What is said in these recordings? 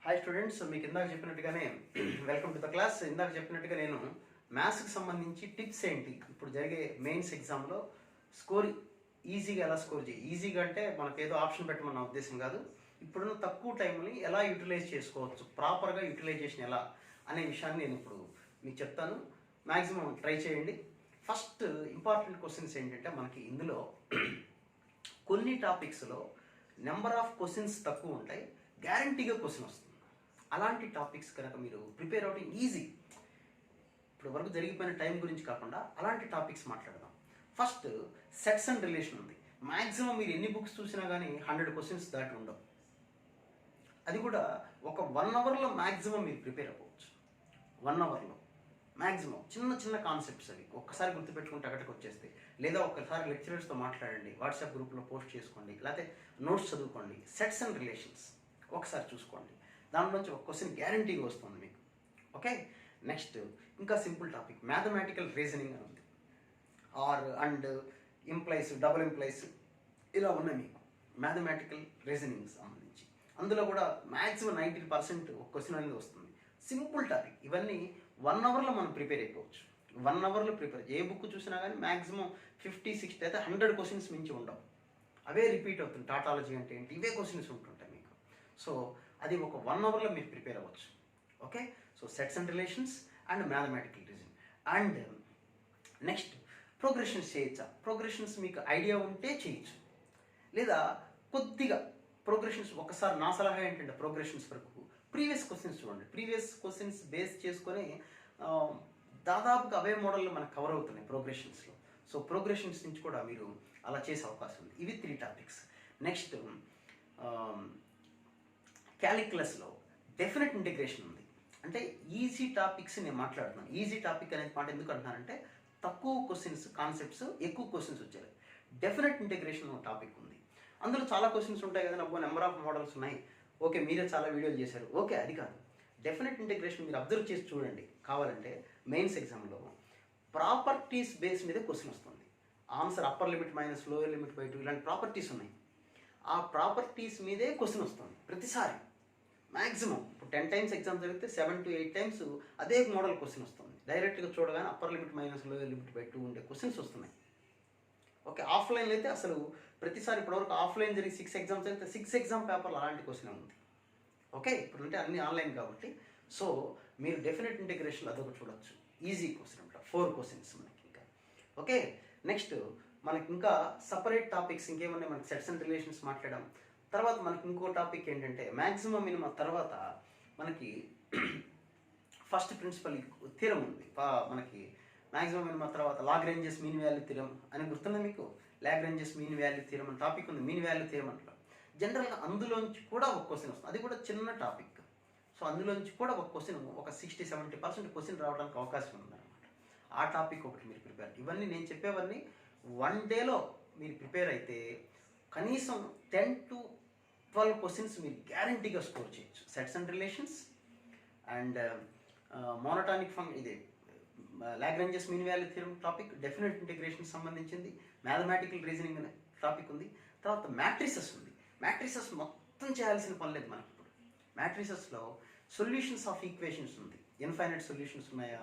Hi students, మీకు ఇందాక చెప్పినట్టుగానే వెల్కమ్ టు ద క్లాస్. ఇందాక చెప్పినట్టుగా నేను మ్యాథ్స్కి సంబంధించి టిప్స్ ఏంటి, ఇప్పుడు జరిగే మెయిన్స్ ఎగ్జామ్లో స్కోర్ ఈజీగా ఎలా స్కోర్ చేయి. ఈజీగా అంటే మనకు ఏదో ఆప్షన్ పెట్టమన్న ఉద్దేశం కాదు. ఇప్పుడున్న తక్కువ టైంని ఎలా యూటిలైజ్ చేసుకోవచ్చు, ప్రాపర్గా యూటిలైజేషన్ ఎలా అనే విషయాన్ని నేను ఇప్పుడు మీకు చెప్తాను. మ్యాక్సిమం ట్రై చేయండి. ఫస్ట్ ఇంపార్టెంట్ క్వశ్చన్స్ ఏంటంటే, మనకి ఇందులో కొన్ని టాపిక్స్లో నెంబర్ ఆఫ్ క్వశ్చన్స్ తక్కువ ఉంటాయి, గ్యారంటీగా క్వశ్చన్ వస్తుంది. అలాంటి టాపిక్స్ కనుక మీరు ప్రిపేర్ అవడం ఈజీ. ఇప్పుడు వరకు జరిగిపోయిన టైం గురించి కాకుండా అలాంటి టాపిక్స్ మాట్లాడదాం. ఫస్ట్ సెట్స్ అండ్ రిలేషన్ ఉంది. మ్యాక్సిమం మీరు ఎన్ని బుక్స్ చూసినా కానీ 100 క్వశ్చన్స్ దాటి ఉండవు. అది కూడా ఒక 1 అవర్లో మ్యాక్సిమం మీరు ప్రిపేర్ అవ్వచ్చు. 1 అవర్లో మ్యాక్సిమం చిన్న చిన్న కాన్సెప్ట్స్ అవి ఒక్కసారి గుర్తుపెట్టుకుంటే అక్కడికి వచ్చేస్తాయి. లేదా ఒక్కసారి లెక్చరర్స్తో మాట్లాడండి, వాట్సాప్ గ్రూప్లో పోస్ట్ చేసుకోండి, లేకపోతే నోట్స్ చదువుకోండి. సెట్స్ అండ్ రిలేషన్స్ ఒకసారి చూసుకోండి, దానిలోంచి ఒక క్వశ్చన్ గ్యారంటీగా వస్తుంది మీకు. ఓకే, నెక్స్ట్ ఇంకా సింపుల్ టాపిక్ మ్యాథమెటికల్ రీజనింగ్ అని ఉంది. Or and implies, double implies ఇలా ఉన్నాయి మీకు మ్యాథమెటికల్ రీజనింగ్ సంబంధించి. అందులో కూడా మ్యాక్సిమం 90% ఒక క్వశ్చన్ అనేది వస్తుంది. Simple topic. ఇవన్నీ 1 అవర్లో మనం ప్రిపేర్ అయిపోవచ్చు. 1 అవర్లో ప్రిపేర్, ఏ బుక్ చూసినా కానీ మ్యాక్సిమం 50-60 అయితే 100 క్వశ్చన్స్ మించి ఉండవు. అవే రిపీట్ అవుతుంది. టాటాలజీ అంటే ఏంటి, ఇవే క్వశ్చన్స్ ఉంటుంటాయి మీకు. సో అది ఒక 1 అవర్లో మీరు ప్రిపేర్ అవ్వచ్చు. Okay, so sets and relations and mathematical reason. And next progressions చేయొచ్చా? ప్రోగ్రెషన్స్ మీకు ఐడియా ఉంటే చేయొచ్చు, లేదా కొద్దిగా ప్రోగ్రెషన్స్ ఒకసారి నా సలహా ఏంటంటే, ప్రోగ్రెషన్స్ వరకు ప్రీవియస్ క్వశ్చన్స్ చూడండి. ప్రీవియస్ క్వశ్చన్స్ బేస్ చేసుకొని దాదాపుగా అవే మోడల్లో మనకు కవర్ అవుతున్నాయి ప్రోగ్రెషన్స్లో. సో ప్రోగ్రెషన్స్ నుంచి కూడా మీరు అలా చేసే అవకాశం ఉంది. ఇవి 3 టాపిక్స్. నెక్స్ట్ క్యాలిక్యులస్లో డెఫినెట్ ఇంటిగ్రేషన్ ఉంది. అంటే ఈజీ టాపిక్స్ నేను మాట్లాడుతున్నాను. ఈజీ టాపిక్ అనేది మాట ఎందుకు అంటున్నానంటే, తక్కువ క్వశ్చన్స్ కాన్సెప్ట్స్ ఎక్కువ క్వశ్చన్స్ వచ్చాయి. డెఫినెట్ ఇంటిగ్రేషన్ టాపిక్ ఉంది. అందులో చాలా క్వశ్చన్స్ ఉంటాయి కదా, నాకు నెంబర్ ఆఫ్ మోడల్స్ ఉన్నాయి. ఓకే, మీరే చాలా వీడియోలు చేశారు. ఓకే, అది కాదు. డెఫినెట్ ఇంటిగ్రేషన్ మీరు అబ్జర్వ్ చేసి చూడండి. కావాలంటే మెయిన్స్ ఎగ్జామ్లో ప్రాపర్టీస్ బేస్ మీద క్వశ్చన్ వస్తుంది. Answer upper limit minus lower limit by 2 ఇలాంటి ప్రాపర్టీస్ ఉన్నాయి. ఆ ప్రాపర్టీస్ మీదే క్వశ్చన్ వస్తుంది ప్రతిసారి. మ్యాక్సిమం ఇప్పుడు 10 టైమ్స్ ఎగ్జామ్ జరిగితే 7 to 8 టైమ్స్ అదే మోడల్ క్వశ్చన్ వస్తుంది. డైరెక్ట్గా చూడగానే upper limit minus lower limit by 2 ఉండే క్వశ్చన్స్ వస్తున్నాయి. ఓకే, ఆఫ్లైన్లో అయితే అసలు ప్రతిసారి ఇప్పటివరకు ఆఫ్లైన్ జరిగి 6 ఎగ్జామ్స్ అయితే 6 ఎగ్జామ్ పేపర్లు అలాంటి క్వశ్చన్ ఉంది. ఓకే, ఇప్పుడు అంటే అన్ని ఆన్లైన్ కాబట్టి. సో మీరు డెఫినెట్ ఇంటిగ్రేషన్ అదొక చూడొచ్చు. ఈజీ క్వశ్చన్ అంట, 4 క్వశ్చన్స్ మనకి ఇంకా. ఓకే, నెక్స్ట్ మనకి ఇంకా సపరేట్ టాపిక్స్ ఇంకేమన్నా, మనకి సెట్స్ అండ్ రిలేషన్స్ మాట్లాడాం. తర్వాత మనకి ఇంకో టాపిక్ ఏంటంటే, మ్యాక్సిమం మినిమం తర్వాత మనకి ఫస్ట్ ప్రిన్సిపల్ థీరం ఉంది. మనకి మ్యాక్సిమం మినిమం తర్వాత లాగ్రేంజెస్ మీన్ వాల్యూ థీరం అని గుర్తుందా మీకు? లాగ్రేంజెస్ మీన్ వాల్యూ థీరం అని టాపిక్ ఉంది. మీన్ వాల్యూ థీరం అంటారు. జనరల్గా అందులోంచి కూడా ఒక క్వశ్చన్ వస్తుంది. అది కూడా చిన్న టాపిక్. సో అందులోంచి కూడా ఒక క్వశ్చన్, ఒక 60-70% క్వశ్చన్ రావడానికి అవకాశం ఉందన్నమాట. ఆ టాపిక్ ఒకటి మీరు ప్రిపేర్. ఇవన్నీ నేను చెప్పేవన్నీ 1 డేలో మీరు ప్రిపేర్ అయితే కనీసం 10 to 12 క్వశ్చన్స్ మీరు గ్యారంటీగా స్కోర్ చేయొచ్చు. Sets and relations and monotonic ఇది Lagrange's mean value theorem topic, definite integration సంబంధించింది, మ్యాథమెటికల్ రీజనింగ్ అనే టాపిక్ ఉంది. తర్వాత మ్యాట్రిసెస్ ఉంది. మ్యాట్రిసెస్ మొత్తం చేయాల్సిన పని లేదు మనకి ఇప్పుడు. మ్యాట్రిసెస్లో సొల్యూషన్స్ ఆఫ్ ఈక్వేషన్స్ ఉంది. ఇన్ఫైనైట్ సొల్యూషన్స్ ఉన్నాయా,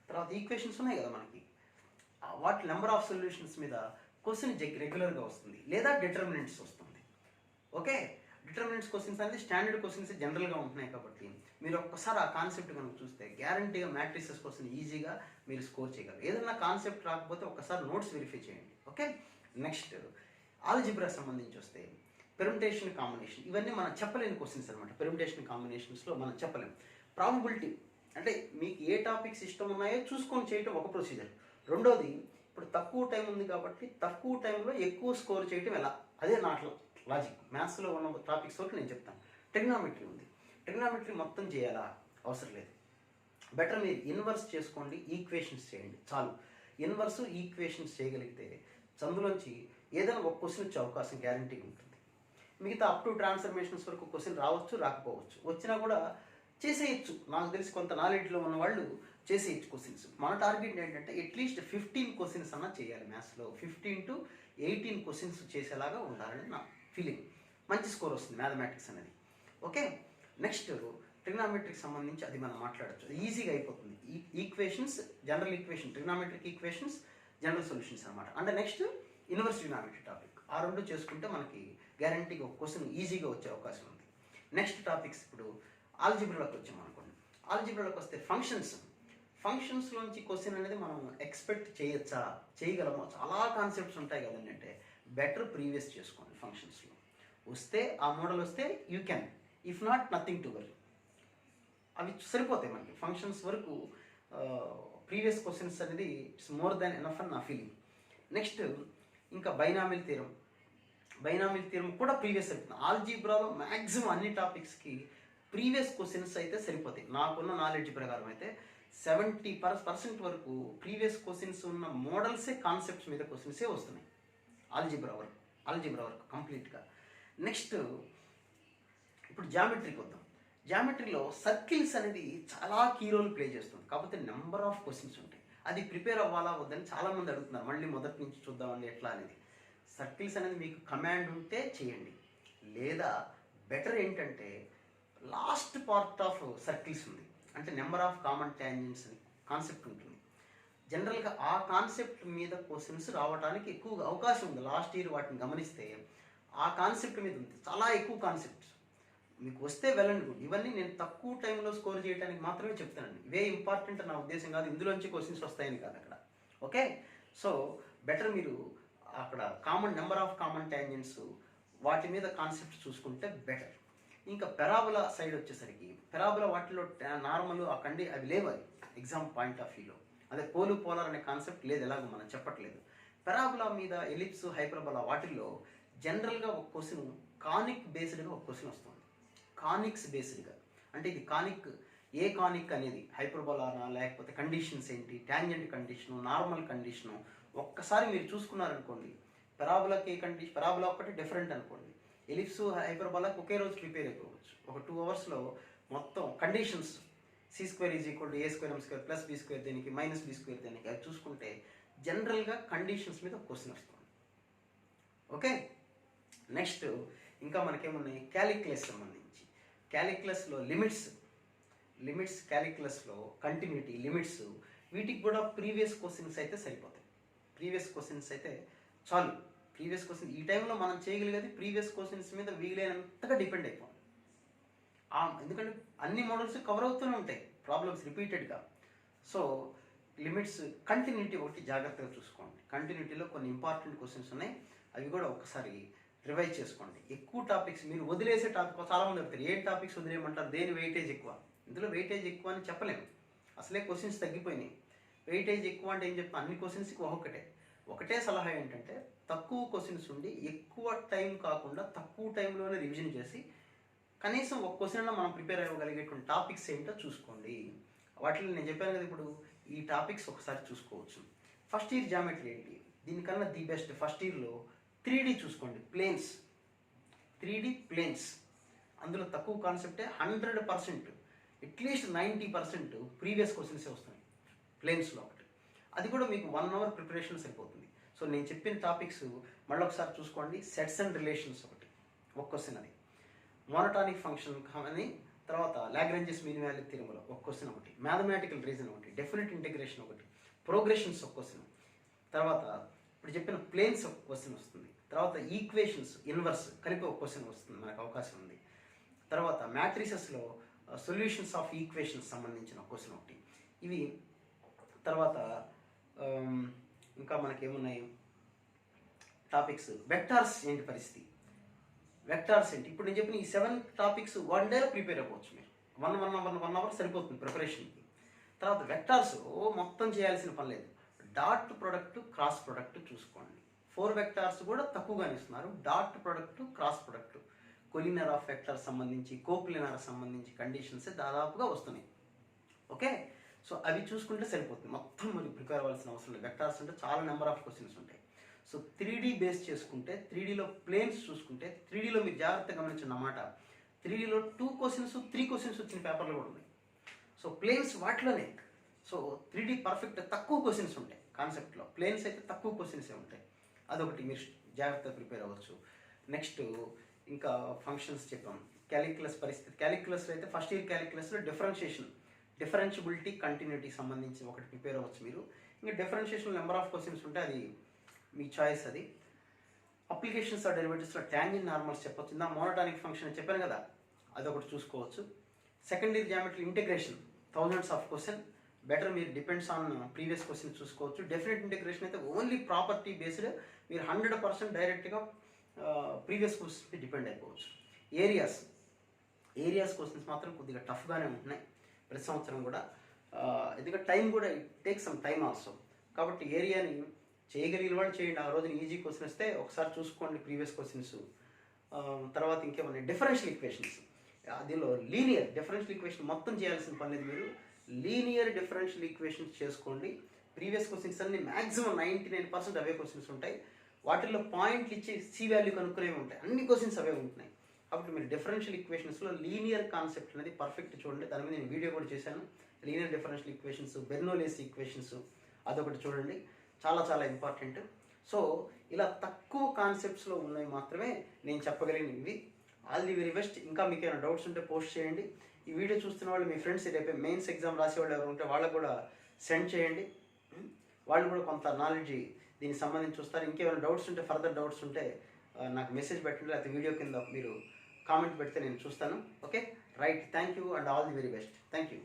తర్వాత ఈక్వేషన్స్ ఉన్నాయి కదా మనకి, వాటి నెంబర్ ఆఫ్ సొల్యూషన్స్ మీద క్వశ్చన్ రెగ్యులర్గా వస్తుంది, లేదా డిటర్మినెంట్స్ వస్తుంది. ఓకే, డిటర్మినెంట్స్ క్వశ్చన్స్ అనేది స్టాండర్డ్ క్వశ్చన్స్ జనరల్గా ఉంటున్నాయి కాబట్టి మీరు ఒక్కసారి ఆ కాన్సెప్ట్ కనుక చూస్తే గ్యారంటీగా మ్యాట్రిసెస్ క్వశ్చన్ ఈజీగా మీరు స్కోర్ చేయగలరు. ఏదన్నా కాన్సెప్ట్ రాకపోతే ఒకసారి నోట్స్ వెరిఫై చేయండి. ఓకే, నెక్స్ట్ ఆల్జిబ్రా సంబంధించి వస్తే పెర్ముటేషన్ కాంబినేషన్, ఇవన్నీ మనం చెప్పలేని క్వశ్చన్స్ అనమాట. పెర్ముటేషన్ కాంబినేషన్స్లో మనం చెప్పలేం. ప్రాబబిలిటీ అంటే మీకు ఏ టాపిక్స్ ఇష్టం ఉన్నాయో చూసుకొని చేయటం ఒక ప్రొసీజర్. రెండోది, ఇప్పుడు తక్కువ టైం ఉంది కాబట్టి తక్కువ టైంలో ఎక్కువ స్కోర్ చేయటం ఎలా, అదే నాట్లో లాజిక్. మ్యాథ్స్లో ఉన్న టాపిక్స్ వరకు నేను చెప్తాను. ట్రిగ్నామెట్రీ ఉంది. ట్రిగ్నామెట్రీ మొత్తం చేయాలా, అవసరం లేదు. బెటర్ మీరు ఇన్వర్స్ చేసుకోండి, ఈక్వేషన్స్ చేయండి చాలు. ఇన్వర్స్ ఈక్వేషన్స్ చేయగలిగితే అందులోంచి ఏదైనా ఒక క్వశ్చన్ వచ్చే అవకాశం గ్యారంటీగా ఉంటుంది. మిగతా అప్ టు ట్రాన్స్ఫర్మేషన్స్ వరకు క్వశ్చన్ రావచ్చు, రాకపోవచ్చు. వచ్చినా కూడా చేసేయచ్చు. నాకు తెలిసి కొంత నాలెడ్జ్లో ఉన్న వాళ్ళు చేసేయచ్చు క్వశ్చన్స్. మన టార్గెట్ ఏంటంటే అట్లీస్ట్ 15 క్వశ్చన్స్ అన్నా చేయాలి మ్యాథ్స్లో. 15 to 18 క్వశ్చన్స్ చేసేలాగా ఉండాలని నా ఫీలింగ్. మంచి స్కోర్ వస్తుంది మ్యాథమెటిక్స్ అనేది. ఓకే, నెక్స్ట్ ట్రిగ్నామెట్రీకి సంబంధించి అది మనం మాట్లాడచ్చు, ఈజీగా అయిపోతుంది. Equations, general equation, trigonometric equations, general solutions అనమాట. అంటే నెక్స్ట్ ఇన్వర్స్ ట్రిగ్నామెట్రీ టాపిక్. ఆ రెండు చేసుకుంటే మనకి గ్యారంటీగా ఒక క్వశ్చన్ ఈజీగా వచ్చే అవకాశం ఉంది. నెక్స్ట్ టాపిక్స్ ఇప్పుడు ఆల్జిబ్రాలోకి వచ్చామనుకోండి. ఆల్జిబ్రాలోకి వస్తే ఫంక్షన్స్లోంచి క్వశ్చన్ అనేది మనం ఎక్స్పెక్ట్ చేయొచ్చా, చేయగలమా, చాలా కాన్సెప్ట్స్ ఉంటాయి కదండి. అంటే బెటర్ ప్రీవియస్ చేసుకోండి. ఫంక్షన్స్లో వస్తే ఆ మోడల్ వస్తే you can, if not nothing to worry. అవి సరిపోతాయి మనకి ఫంక్షన్స్ వరకు. ప్రీవియస్ క్వశ్చన్స్ అనేది ఇట్స్ మోర్ దాన్ ఎనఫ్ అని నా ఫీలింగ్. నెక్స్ట్ ఇంకా బైనామిల్ థియరం కూడా ప్రీవియస్ సరిపోతుంది. ఆల్జీబ్రాలో మ్యాక్సిమం అన్ని టాపిక్స్కి ప్రీవియస్ క్వశ్చన్స్ అయితే సరిపోతాయి. నాకున్న నాలెడ్జ్ ప్రకారం అయితే 70% వరకు ప్రీవియస్ క్వశ్చన్స్ ఉన్న మోడల్సే, కాన్సెప్ట్స్ మీద క్వశ్చన్సే వస్తున్నాయి ఆల్జీబ్రా వరకు కంప్లీట్గా. నెక్స్ట్ ఇప్పుడు జామెట్రీకి వద్దాం. జామెట్రీలో సర్కిల్స్ అనేది చాలా కీ రోల్ ప్లే చేస్తుంది. కాకపోతే నెంబర్ ఆఫ్ క్వశ్చన్స్ ఉంటాయి. అది ప్రిపేర్ అవ్వాలా వద్దని చాలామంది అడుగుతున్నారు. మళ్ళీ మొదటి నుంచి చూద్దామండి ఎట్లా అనేది. సర్కిల్స్ అనేది మీకు కమాండ్ ఉంటే చేయండి, లేదా బెటర్ ఏంటంటే లాస్ట్ పార్ట్ ఆఫ్ సర్కిల్స్ ఉంది, అంటే నెంబర్ ఆఫ్ కామన్ ట్యాంజెంట్స్ అని కాన్సెప్ట్ ఉంటుంది. జనరల్గా ఆ కాన్సెప్ట్ మీద క్వశ్చన్స్ రావడానికి ఎక్కువగా అవకాశం ఉంది. లాస్ట్ ఇయర్ వాటిని గమనిస్తే ఆ కాన్సెప్ట్ మీద ఉంది చాలా ఎక్కువ కాన్సెప్ట్స్. మీకు వస్తే వెళ్ళండి గుడ్. ఇవన్నీ నేను తక్కువ టైంలో స్కోర్ చేయడానికి మాత్రమే చెప్తానండి. ఇవే ఇంపార్టెంట్ నా ఉద్దేశం కాదు, ఇందులోంచి క్వశ్చన్స్ వస్తాయని కాదు అక్కడ. ఓకే, సో బెటర్ మీరు అక్కడ నెంబర్ ఆఫ్ కామన్ ట్యాంజెంట్స్ వాటి మీద కాన్సెప్ట్స్ చూసుకుంటే బెటర్. ఇంకా పెరాబులా సైడ్ వచ్చేసరికి పెరాబులా వాటిలో నార్మల్ అవి లేవు. అది ఎగ్జామ్ పాయింట్ ఆఫ్ వ్యూలో అదే పోలార్ అనే కాన్సెప్ట్ లేదు, ఎలాగో మనం చెప్పట్లేదు. పెరాబులా మీద ఎలిప్స్, హైపర్బోలా వాటిల్లో జనరల్గా ఒక క్వశ్చన్ కానిక్ బేస్డ్గా ఒక క్వశ్చన్ వస్తుంది. కానిక్స్ బేస్డ్గా అంటే ఇది ఏ కానిక్ అనేది హైపర్బోలానా, లేకపోతే కండిషన్స్ ఏంటి, ట్యాంజెంట్ కండిషను, నార్మల్ కండిషను ఒక్కసారి మీరు చూసుకున్నారనుకోండి. పెరాబులాకి ఏ కండిషన్, పెరాబులా ఒకటి డిఫరెంట్ అనుకోండి, ఎలిప్స్, హైపర్బోలాకి ఒకే రోజు ప్రిపేర్ అయిపోవచ్చు. ఒక 2 అవర్స్లో మొత్తం conditions c² = a² m² + b² దేనికి -b² దేనికి అది చూసుకుంటే జనరల్గా కండిషన్స్ మీద క్వశ్చన్ వస్తుంది. ఓకే, నెక్స్ట్ ఇంకా మనకేమున్నాయి, క్యాలిక్యులస్ సంబంధించి. క్యాలిక్యులస్లో లిమిట్స్, క్యాలిక్యులస్లో కంటిన్యూటీ, లిమిట్స్, వీటికి కూడా ప్రీవియస్ క్వశ్చన్స్ అయితే సరిపోతాయి. ప్రీవియస్ క్వశ్చన్స్ అయితే చాలు. ప్రీవియస్ క్వశ్చన్ ఈ టైంలో మనం చేయగలిగేది ప్రీవియస్ క్వశ్చన్స్ మీద వీలైనంతగా డిపెండ్ అయిపోయింది. ఎందుకంటే అన్ని మోడల్స్ కవర్ అవుతూనే ఉంటాయి, ప్రాబ్లమ్స్ రిపీటెడ్గా. సో లిమిట్స్, కంటిన్యూటీ ఒకటి జాగ్రత్తగా చూసుకోండి. కంటిన్యూటీలో కొన్ని ఇంపార్టెంట్ క్వశ్చన్స్ ఉన్నాయి, అవి కూడా ఒకసారి రివైజ్ చేసుకోండి. ఎక్కువ టాపిక్స్ మీరు వదిలేసే టాపిక్ చాలామంది అడుగుతారు, ఏ టాపిక్స్ వదిలేయమంటారు, దేని వెయిటేజ్ ఎక్కువ. ఇందులో వెయిటేజ్ ఎక్కువ అని చెప్పలేము, అసలే క్వశ్చన్స్ తగ్గిపోయినాయి. వెయిటేజ్ ఎక్కువ అంటే ఏం చెప్తాను, అన్ని క్వశ్చన్స్కి ఒకటే సలహా ఏంటంటే తక్కువ క్వశ్చన్స్ ఉండి ఎక్కువ టైం కాకుండా తక్కువ టైంలోనే రివిజన్ చేసి కనీసం ఒక క్వశ్చన్లో మనం ప్రిపేర్ అవ్వగలిగేటువంటి టాపిక్స్ ఏంటో చూసుకోండి. వాటిలో నేను చెప్పాను కదా ఇప్పుడు ఈ టాపిక్స్ ఒకసారి చూసుకోవచ్చు. ఫస్ట్ ఇయర్ జామెట్రీ ఏంటి, దీనికన్నా ది బెస్ట్ ఫస్ట్ ఇయర్లో 3D చూసుకోండి. త్రీ డి ప్లేన్స్ అందులో తక్కువ కాన్సెప్టే 100%, అట్లీస్ట్ 90% ప్రీవియస్ క్వశ్చన్సే వస్తున్నాయి ప్లేన్స్లో ఒకటి. అది కూడా మీకు 1 అవర్ ప్రిపరేషన్ సరిపోతుంది. సో నేను చెప్పిన టాపిక్స్ మళ్ళీ ఒకసారి చూసుకోండి. సెట్స్ అండ్ రిలేషన్స్ ఒక క్వశ్చన్, అది మోనోటానిక్ ఫంక్షన్ అని, తర్వాత లాగ్రాంజెస్ మీన్ వాల్యూ థియరమ్లో ఒక క్వశ్చన్ ఒకటి, మ్యాథమెటికల్ రీజన్ ఒకటి, డెఫినెట్ ఇంటిగ్రేషన్ ఒకటి, ప్రోగ్రెషన్స్ ఒక క్వశ్చన్, తర్వాత ఇప్పుడు చెప్పిన ప్లేన్స్ ఒక క్వశ్చన్ వస్తుంది, తర్వాత ఈక్వేషన్స్ ఇన్వర్స్ కలిపి ఒక క్వశ్చన్ వస్తుంది, మనకు అవకాశం ఉంది. తర్వాత మ్యాట్రిసెస్లో సొల్యూషన్స్ ఆఫ్ ఈక్వేషన్స్ సంబంధించిన క్వశ్చన్ ఒకటి. ఇవి తర్వాత ఇంకా మనకేమున్నాయి టాపిక్స్, వెక్టార్స్ ఏంటి పరిస్థితి, వెక్టార్స్ ఏంటి. ఇప్పుడు నేను చెప్పిన ఈ 7 టాపిక్స్ 1 డేలో ప్రిపేర్ అవ్వచ్చు. మీరు 1 అవర్ సరిపోతుంది ప్రిపరేషన్కి. తర్వాత వెక్టార్స్ మొత్తం చేయాల్సిన పని లేదు. డాట్ ప్రొడక్ట్, క్రాస్ ప్రొడక్ట్ చూసుకోండి. 4 వెక్టార్స్ కూడా తక్కువగానే ఇస్తున్నారు. Dot product, cross product, collinear of vector సంబంధించి, కోప్లినర్ సంబంధించి కండిషన్స్ దాదాపుగా వస్తున్నాయి. ఓకే, సో అవి చూసుకుంటే సరిపోతుంది. మొత్తం మీరు ప్రిపేర్ అవ్వాల్సిన అవసరం లేదు. వెక్టార్స్ అంటే చాలా నెంబర్ ఆఫ్ క్వశ్చన్స్ ఉంటాయి. సో 3D బేస్ చేసుకుంటే, 3Dలో ప్లేన్స్ చూసుకుంటే, 3Dలో మీరు జాగ్రత్తగా గమనించండి అన్నమాట. 3Dలో 2 క్వశ్చన్స్ 3 క్వశ్చన్స్ వచ్చిన పేపర్లు కూడా ఉన్నాయి. సో ప్లేన్స్ వాటిలోనే. సో 3D పర్ఫెక్ట్ తక్కువ క్వశ్చన్స్ ఉంటాయి కాన్సెప్ట్లో, ప్లేన్స్ అయితే తక్కువ క్వశ్చన్సే ఉంటాయి. అదొకటి మీరు జాగ్రత్తగా ప్రిపేర్ అవ్వచ్చు. నెక్స్ట్ ఇంకా ఫంక్షన్స్ చెప్పాం. క్యాలిక్యులస్ పరిస్థితి. క్యాలిక్యులస్లో అయితే ఫస్ట్ ఇయర్ క్యాలిక్యులస్లో డిఫరెన్షియబిలిటీ, కంటిన్యూటీ సంబంధించి ఒకటి ప్రిపేర్ అవ్వచ్చు మీరు. ఇంకా డిఫరెన్షియేషన్ నెంబర్ ఆఫ్ క్వశ్చన్స్ ఉంటే అది మీ చాయిస్. అది అప్లికేషన్స్ ఆర్ డెరివేటివ్స్లో ట్యాంజెంట్ నార్మల్స్ చెప్పొచ్చు. ఇందా మోనోటానిక్ ఫంక్షన్ చెప్పాను కదా, అదొకటి చూసుకోవచ్చు. Second year geometry integration thousands of question, better మీరు డిపెండ్స్ ఆన్ ప్రీవియస్ క్వశ్చన్ చూసుకోవచ్చు. డెఫినెట్ ఇంటిగ్రేషన్ అయితే ఓన్లీ ప్రాపర్టీ బేస్డ్, మీరు 100% డైరెక్ట్గా ప్రీవియస్ క్వశ్చన్స్కి డిపెండ్ అయిపోవచ్చు. ఏరియాస్ క్వశ్చన్స్ మాత్రం కొద్దిగా టఫ్గానే ఉంటున్నాయి ప్రతి సంవత్సరం కూడా, ఎందుకంటే టైం కూడా it take some time also. కాబట్టి ఏరియాని చేయగలిగిన వాళ్ళు చేయండి. ఆ రోజున ఈజీ క్వశ్చన్ వస్తే ఒకసారి చూసుకోండి ప్రీవియస్ క్వశ్చన్స్. తర్వాత ఇంకేమన్నా డిఫరెన్షియల్ ఈక్వేషన్స్, దీనిలో లీనియర్ డిఫరెన్షియల్ ఈక్వేషన్ మొత్తం చేయాల్సిన పని లేదు. మీరు లీనియర్ డిఫరెన్షియల్ ఈక్వేషన్స్ చేసుకోండి. ప్రీవియస్ క్వశ్చన్స్ అన్ని మ్యాక్సిమం 99% అవే క్వశ్చన్స్ ఉంటాయి. వాటిల్లో పాయింట్లు ఇచ్చి సి వాల్యూ కనుక్కునేవి ఉంటాయి. అన్ని క్వశ్చన్స్ అవే ఉంటున్నాయి. కాబట్టి మీరు డిఫరెన్షియల్ ఈక్వేషన్స్లో లీనియర్ కాన్సెప్ట్ అనేది పర్ఫెక్ట్ చూడండి. దాని మీద నేను వీడియో కూడా చేశాను. Linear differential equations, Bernoulli's equations, అదొకటి చూడండి, చాలా చాలా ఇంపార్టెంట్. సో ఇలా తక్కువ కాన్సెప్ట్స్లో ఉన్నవి మాత్రమే నేను చెప్పగలిగినవి. All the very best. ఇంకా మీకు ఏమైనా డౌట్స్ ఉంటే పోస్ట్ చేయండి. ఈ వీడియో చూస్తున్న వాళ్ళు మీ ఫ్రెండ్స్ రేపే మెయిన్స్ ఎగ్జామ్ రాసేవాళ్ళు ఎవరు ఉంటే వాళ్ళకు కూడా సెండ్ చేయండి. వాళ్ళు కూడా కొంత నాలెడ్జ్ దీనికి సంబంధించి చూస్తారు. ఇంకేమైనా డౌట్స్ ఉంటే, ఫర్దర్ డౌట్స్ ఉంటే నాకు మెసేజ్ పెట్టండి, లేకపోతే వీడియో కింద మీరు కామెంట్ పెడితే నేను చూస్తాను. Okay, right. Thank you and all the very best. Thank you.